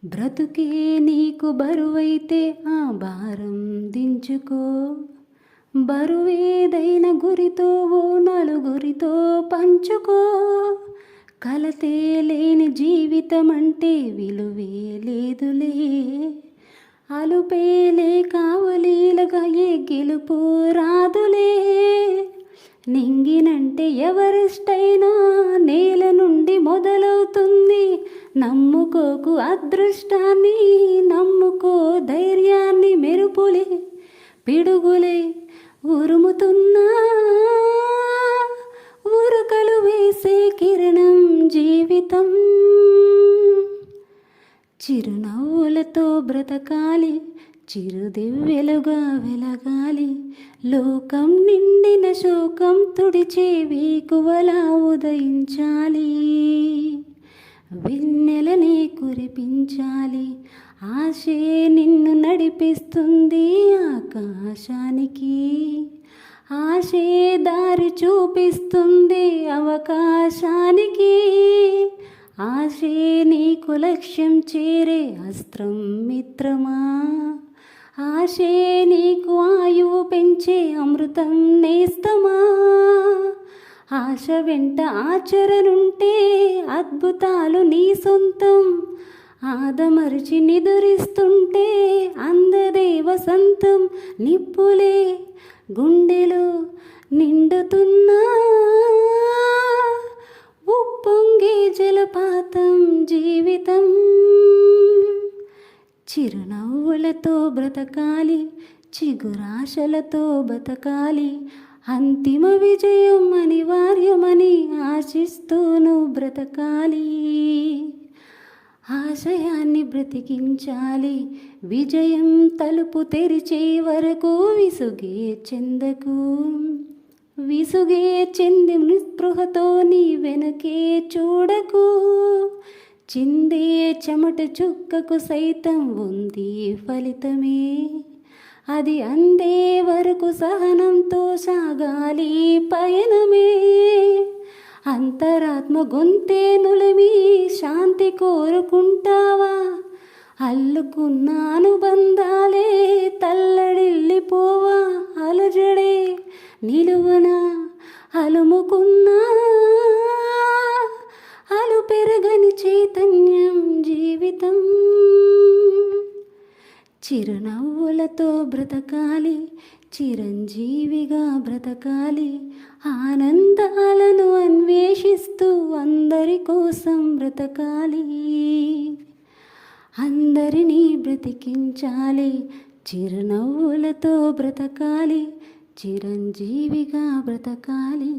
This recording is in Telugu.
బ్రతుకే నీకు బరువైతే ఆ భారం దించుకో. బరువేదైన గురితో ఓ నలుగురితో పంచుకో. కలతే లేని జీవితం అంటే విలువే లేదులే. అలుపేలే కావలీలగా ఏ గెలుపు రాదులే. నింగినంటే ఎవరెస్టైనా నేల నుండి మొదలవుతుంది. నమ్ముకోకు అదృష్టాన్ని, నమ్ముకో ధైర్యాన్ని. మెరుపులే పిడుగులే ఉరుముతున్నా, ఉరకలు వేసే కిరణం జీవితం. చిరునవ్వులతో బ్రతకాలి, చిరుదివ్వెలుగా వెలగాలి. లోకం నిండిన శోకం తుడిచే వేకువలా ఉదయించాలి. వెన్నెలనే కురిపించాలి. ఆశే నిన్ను నడిపిస్తుంది ఆకాశానికి. ఆశే దారి చూపిస్తుంది అవకాశానికి. ఆశే నీకు లక్ష్యం చేరే అస్త్రం మిత్రమా. ఆశే నీకు ఆయువు పెంచే అమృతం నేస్తమా. ఆశ వెంట ఆచరణుంటే అద్భుతాలు నీ సొంతం. ఆదమరిచి నిదురిస్తుంటే అందదే వసంతం. నిప్పులే గుండెలో నిండుతున్నా, ఉప్పొంగే జలపాతం జీవితం. చిరునవ్వులతో బ్రతకాలి, చిగురాశలతో బతకాలి. అంతిమ విజయం అనివార్యమని ఆశిస్తూను బ్రతకాలి. ఆశయాన్ని బ్రతికించాలి. విజయం తలుపు తెరిచే వరకు విసుగే చెందకు. విసుగే చెంది నిస్పృహతో నీ వెనకే చూడకు. చిందే చెమట చుక్కకు సైతం ఉంది ఫలితమే. అది అందే వరకు సహనంతో సాగాలి పయనమే. అంతరాత్మ గొంతే నులిమి శాంతి కోరుకుంటావా. అల్లుకున్న అనుబంధాలే తల్లడిల్లిపోవా. అలజడే నిలువన అలుముకున్నా, అలు పెరగని చైతన్యం జీవితం. చిరునవ్వులతో బ్రతకాలి, చిరంజీవిగా బ్రతకాలి. ఆనందాలను అన్వేషిస్తూ అందరి కోసం బ్రతకాలి. అందరినీ బ్రతికించాలి. చిరునవ్వులతో బ్రతకాలి, చిరంజీవిగా బ్రతకాలి.